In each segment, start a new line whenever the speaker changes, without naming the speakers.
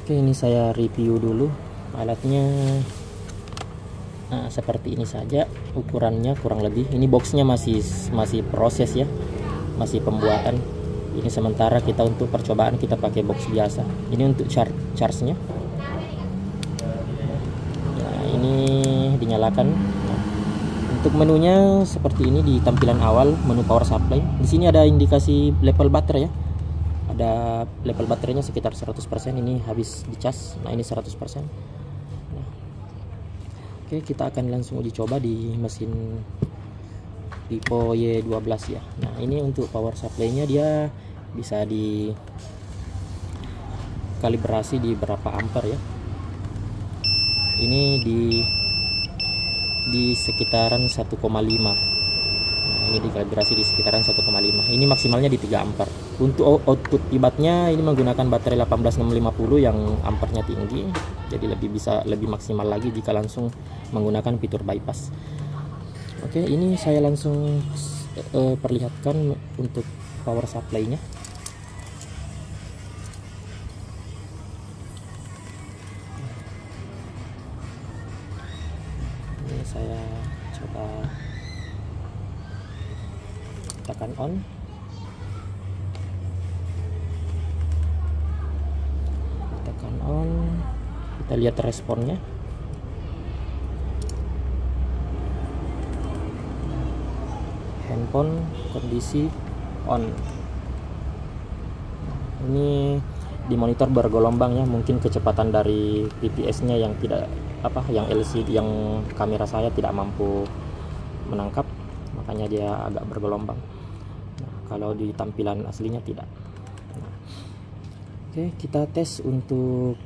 Oke, ini saya review dulu alatnya. Nah, seperti ini saja ukurannya kurang lebih. Ini boxnya masih proses ya, masih pembuatan. Ini sementara kita untuk percobaan kita pakai box biasa. Ini untuk charge-nya. Nah, ini dinyalakan. Nah, untuk menunya seperti ini di tampilan awal, menu power supply. Di sini ada indikasi level baterai ya. Ada level baterainya sekitar 100%, ini habis dicas. Nah, ini 100%. Nah, oke, kita akan langsung uji coba di mesin Vivo Y12 ya. Nah, ini untuk power supply-nya dia bisa di kalibrasi di berapa ampere ya. Ini di sekitaran 1,5. Nah, ini dikalibrasi di sekitaran 1,5. Ini maksimalnya di 3 ampere. Untuk output kibatnya ini menggunakan baterai 18650 yang ampernya tinggi, jadi lebih maksimal lagi jika langsung menggunakan fitur bypass. Oke, ini saya langsung perlihatkan untuk power supply-nya. Ini saya coba tekan on. Tekan on, kita lihat responnya. Handphone kondisi on. Ini di monitor bergelombang ya, mungkin kecepatan dari PPS-nya yang tidak yang LCD, yang kamera saya tidak mampu menangkap, makanya dia agak bergelombang. Nah, kalau di tampilan aslinya tidak. Nah, oke, kita tes untuk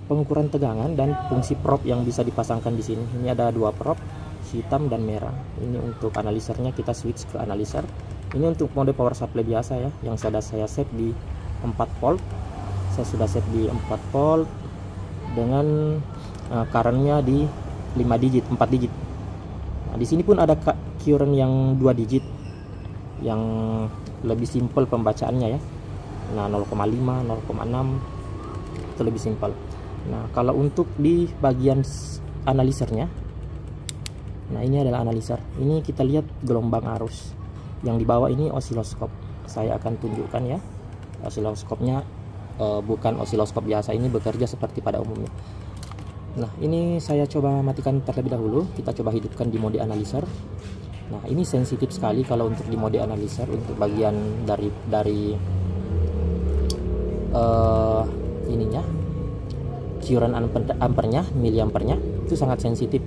pengukuran tegangan dan fungsi probe yang bisa dipasangkan di sini. Ini ada 2 probe, hitam dan merah. Ini untuk analisernya, kita switch ke analiser. Ini untuk mode power supply biasa ya, yang sudah saya set di 4 volt. Saya sudah set di 4 volt dengan currentnya di 4 digit. Nah, di sini pun ada current yang 2 digit, yang lebih simpel pembacaannya ya. Nah, 0,5, 0,6 itu lebih simpel. Nah, kalau untuk di bagian analisernya, nah ini adalah analiser. Ini kita lihat gelombang arus. Yang di bawah ini osiloskop. Saya akan tunjukkan ya. Osiloskopnya bukan osiloskop biasa, ini bekerja seperti pada umumnya. Nah, ini saya coba matikan terlebih dahulu. Kita coba hidupkan di mode analiser. Nah, ini sensitif sekali kalau untuk di mode analiser, untuk bagian dari ininya, current ampernya, miliampernya itu sangat sensitif.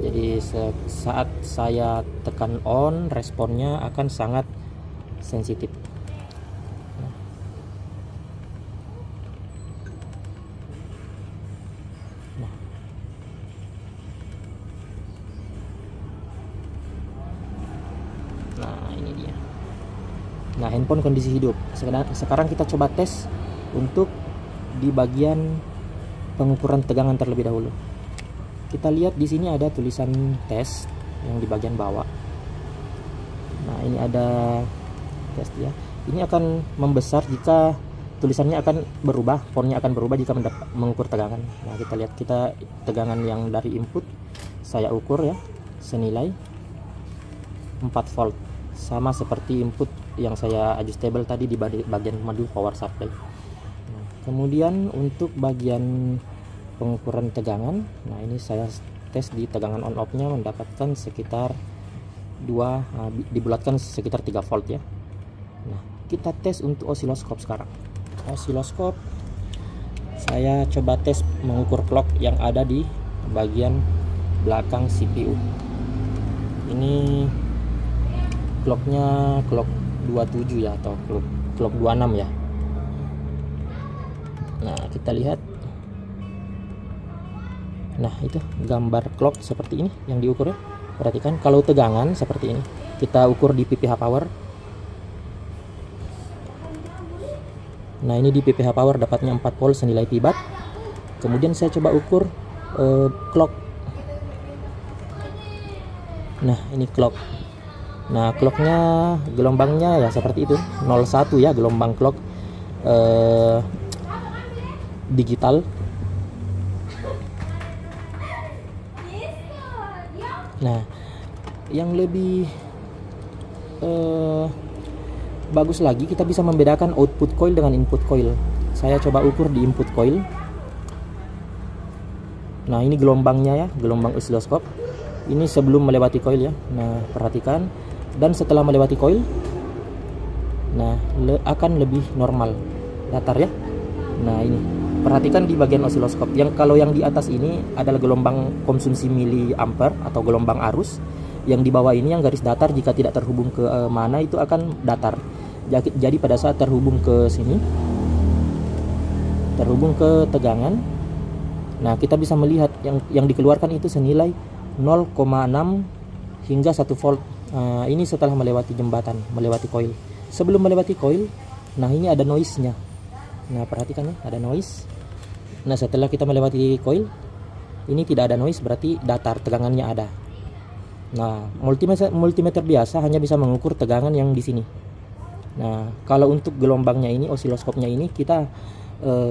Jadi saat saya tekan on, responnya akan sangat sensitif. Nah, ini dia. Nah, handphone kondisi hidup. Sekarang kita coba tes untuk di bagian pengukuran tegangan terlebih dahulu. Kita lihat di sini ada tulisan tes yang di bagian bawah. Nah, ini ada tes ya. Ini akan membesar jika tulisannya akan berubah, fontnya akan berubah jika mengukur tegangan. Nah, kita lihat tegangan yang dari input saya ukur ya, senilai 4 volt. Sama seperti input yang saya adjustable tadi di bagian modul power supply. Nah, kemudian untuk bagian pengukuran tegangan, nah ini saya tes di tegangan on off-nya mendapatkan sekitar dibulatkan sekitar 3 volt ya. Nah, kita tes untuk osiloskop sekarang. Osiloskop saya coba tes mengukur clock yang ada di bagian belakang CPU. Ini clocknya clock 27 ya, atau clock 26 ya. Nah, kita lihat. Nah, itu gambar clock seperti ini yang diukur ya. Perhatikan, kalau tegangan seperti ini, kita ukur di PPH power. Nah, ini di PPH power dapatnya 4 volt senilai pi watt. Kemudian saya coba ukur clock. Nah, ini clock. Nah, clocknya gelombangnya ya seperti itu, 01 ya gelombang clock. digital. Nah, yang lebih bagus lagi, kita bisa membedakan output coil dengan input coil. Saya coba ukur di input coil. Nah, ini gelombangnya ya, gelombang osiloskop. Ini sebelum melewati coil ya. Nah, perhatikan. Dan setelah melewati coil, nah akan lebih normal, datar ya. Nah, ini perhatikan di bagian osiloskop. Kalau yang di atas ini adalah gelombang konsumsi miliampere atau gelombang arus. Yang di bawah ini yang garis datar, jika tidak terhubung ke mana itu akan datar. Jadi pada saat terhubung ke sini, terhubung ke tegangan, nah kita bisa melihat yang dikeluarkan itu senilai 0,6 hingga 1 volt. Ini setelah melewati jembatan, melewati coil. Sebelum melewati coil, nah ini ada noise-nya. Nah, perhatikan ya, ada noise. Nah, setelah kita melewati coil, ini tidak ada noise, berarti datar, tegangannya ada. Nah, multimeter biasa hanya bisa mengukur tegangan yang di sini. Nah, kalau untuk gelombangnya ini, osiloskopnya ini kita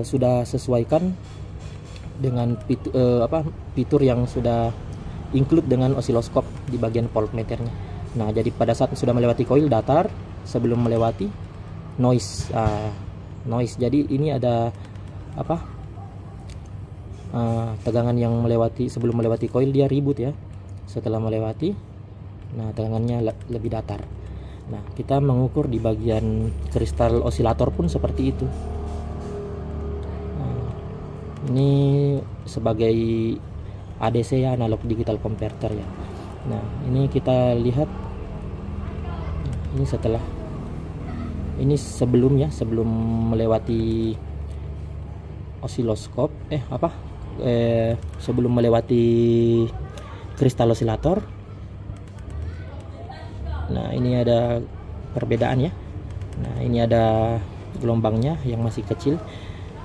sudah sesuaikan dengan fitur yang sudah include dengan osiloskop di bagian voltmeternya. Nah, jadi pada saat sudah melewati coil datar, sebelum melewati noise. Noise. Jadi ini ada tegangan yang sebelum melewati coil dia ribut ya. Setelah melewati, nah tegangannya lebih datar. Nah, kita mengukur di bagian kristal osilator pun seperti itu. Nah, ini sebagai ADC ya, analog digital converter ya. Nah, ini kita lihat. Ini setelah, ini sebelum melewati osiloskop, sebelum melewati kristal osilator. Nah, ini ada perbedaan ya. Nah, ini ada gelombangnya yang masih kecil.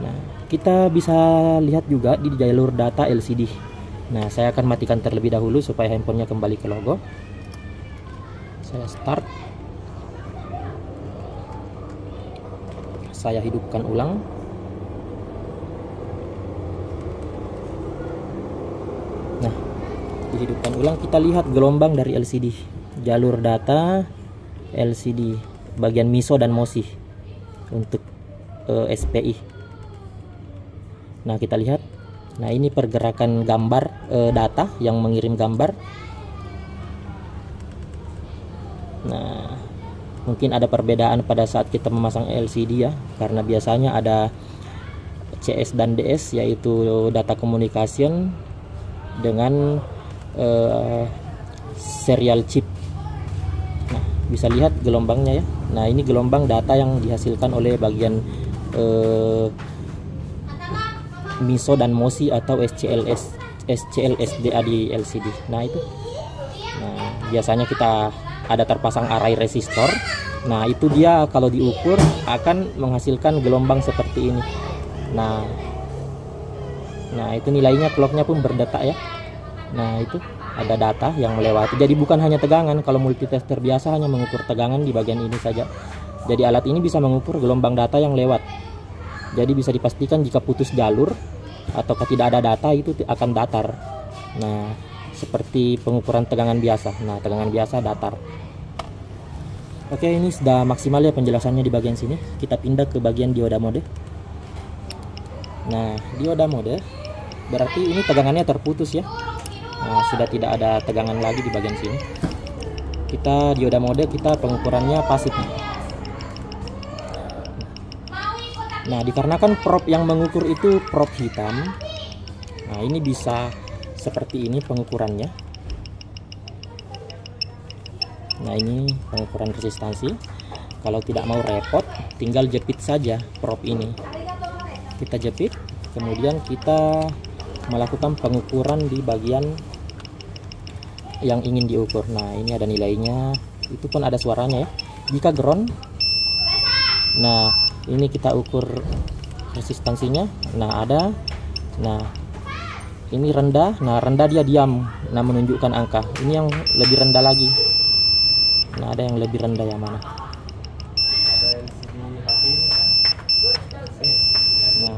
Nah, kita bisa lihat juga di jalur data LCD. Nah, saya akan matikan terlebih dahulu supaya handphonenya kembali ke logo. Saya start. Saya hidupkan ulang. Nah, dihidupkan ulang, kita lihat gelombang dari LCD, jalur data LCD bagian MISO dan MOSI untuk SPI. Nah, kita lihat. Nah, ini pergerakan gambar data yang mengirim gambar. Nah, mungkin ada perbedaan pada saat kita memasang LCD ya, karena biasanya ada CS dan DS, yaitu data communication dengan serial chip. Nah, bisa lihat gelombangnya ya. Nah, ini gelombang data yang dihasilkan oleh bagian MISO dan MOSI atau SCLSDA di LCD. Nah, itu. Nah, biasanya kita ada terpasang array resistor. Nah, itu dia kalau diukur akan menghasilkan gelombang seperti ini. Nah, itu nilainya, clocknya pun berdetak ya. Nah, itu ada data yang melewati. Jadi bukan hanya tegangan. Kalau multitester biasa hanya mengukur tegangan di bagian ini saja. Jadi alat ini bisa mengukur gelombang data yang lewat. Jadi bisa dipastikan jika putus jalur atau tidak ada data itu akan datar. Nah, seperti pengukuran tegangan biasa. Nah, tegangan biasa datar. Oke, ini sudah maksimal ya penjelasannya di bagian sini. Kita pindah ke bagian dioda mode. Nah, dioda mode berarti ini tegangannya terputus ya. Nah, sudah tidak ada tegangan lagi di bagian sini. Kita dioda mode, kita pengukurannya pasif. Nah, dikarenakan probe yang mengukur itu probe hitam, nah ini bisa seperti ini pengukurannya. Nah, ini pengukuran resistansi. Kalau tidak mau repot, tinggal jepit saja probe ini. Kita jepit, kemudian kita melakukan pengukuran di bagian yang ingin diukur. Nah, ini ada nilainya, itu pun ada suaranya ya. Jika ground, nah ini kita ukur resistansinya. Nah, ada. Nah, ini rendah. Nah, rendah dia diam. Nah, menunjukkan angka. Ini yang lebih rendah lagi. Nah, ada yang lebih rendah yang mana? Nah,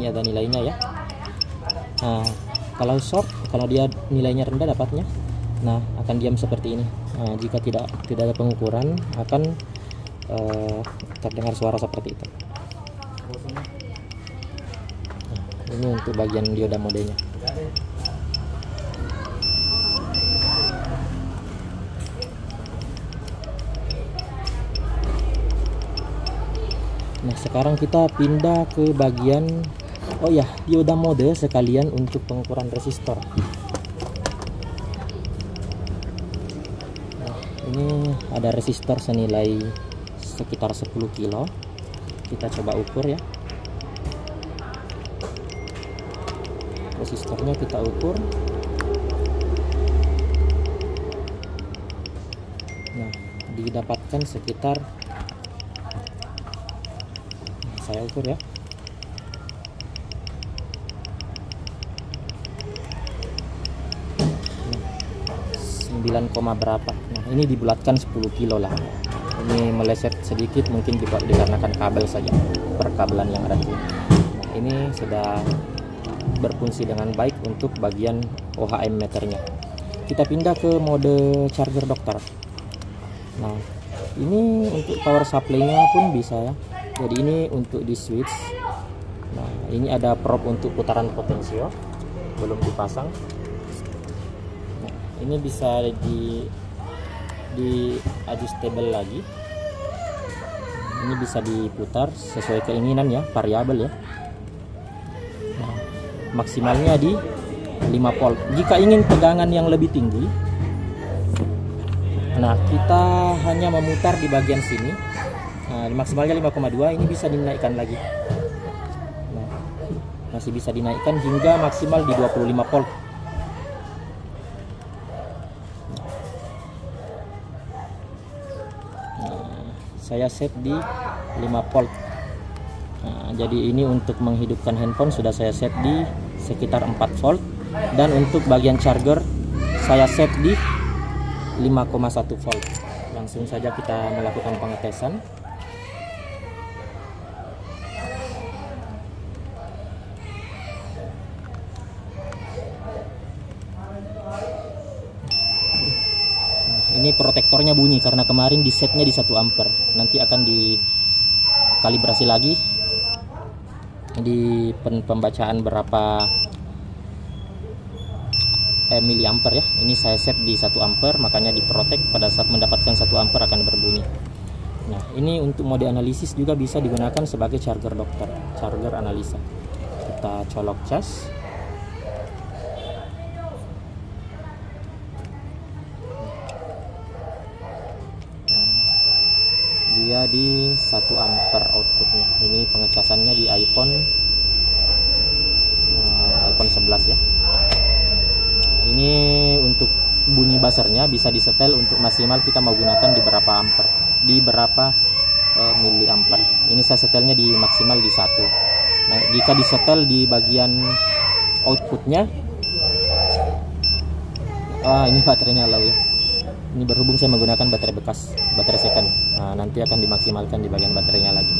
Ini ada nilainya ya. Nah, kalau short, kalau dia nilainya rendah dapatnya, nah akan diam seperti ini. Nah, jika tidak ada pengukuran, akan terdengar suara seperti itu. Nah, ini untuk bagian dioda modenya. Nah, sekarang kita pindah ke bagian, oh ya, dioda mode sekalian untuk pengukuran resistor. Nah, ini ada resistor senilai sekitar 10 kilo. Kita coba ukur ya. Resistornya kita ukur. Nah, didapatkan sekitar, saya ukur ya, 9, berapa. Nah, ini dibulatkan 10 kilo lah. Ini meleset sedikit mungkin dikarenakan kabel saja, perkabelan yang ada di sini. Nah, ini sudah berfungsi dengan baik untuk bagian OHM meternya. Kita pindah ke mode charger dokter. Nah, ini untuk power supply-nya pun bisa ya. Jadi ini untuk di switch. Nah, ini ada probe untuk putaran potensio, belum dipasang. Nah, ini bisa di adjustable lagi. Ini bisa diputar sesuai keinginan ya, variabel ya. Nah, maksimalnya di 5 volt. Jika ingin tegangan yang lebih tinggi, nah kita hanya memutar di bagian sini. Nah, maksimalnya 5,2, ini bisa dinaikkan lagi. Nah, masih bisa dinaikkan hingga maksimal di 25 volt. Nah, saya set di 5 volt. Nah, jadi ini untuk menghidupkan handphone sudah saya set di sekitar 4 volt, dan untuk bagian charger saya set di 5,1 volt. Langsung saja kita melakukan pengetesan. Ini protektornya bunyi karena kemarin di setnya di 1 ampere. Nanti akan dikalibrasi lagi di pembacaan berapa miliampere ya. Ini saya set di 1 ampere, makanya diprotek pada saat mendapatkan 1 ampere akan berbunyi. Nah, ini untuk mode analisis juga bisa digunakan sebagai charger dokter, charger analisa. Kita colok cas. Dia di 1 ampere outputnya. Ini pengecasannya di iPhone 11 ya. Nah, ini untuk bunyi buzzernya bisa disetel untuk maksimal kita mau gunakan di berapa ampere, di berapa miliampere. Ini saya setelnya di maksimal di 1. Nah, jika disetel di bagian outputnya, ini baterainya low ya. Ini berhubung saya menggunakan baterai bekas, baterai second. Nah, nanti akan dimaksimalkan di bagian baterainya lagi.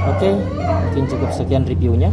Oke, mungkin cukup sekian reviewnya.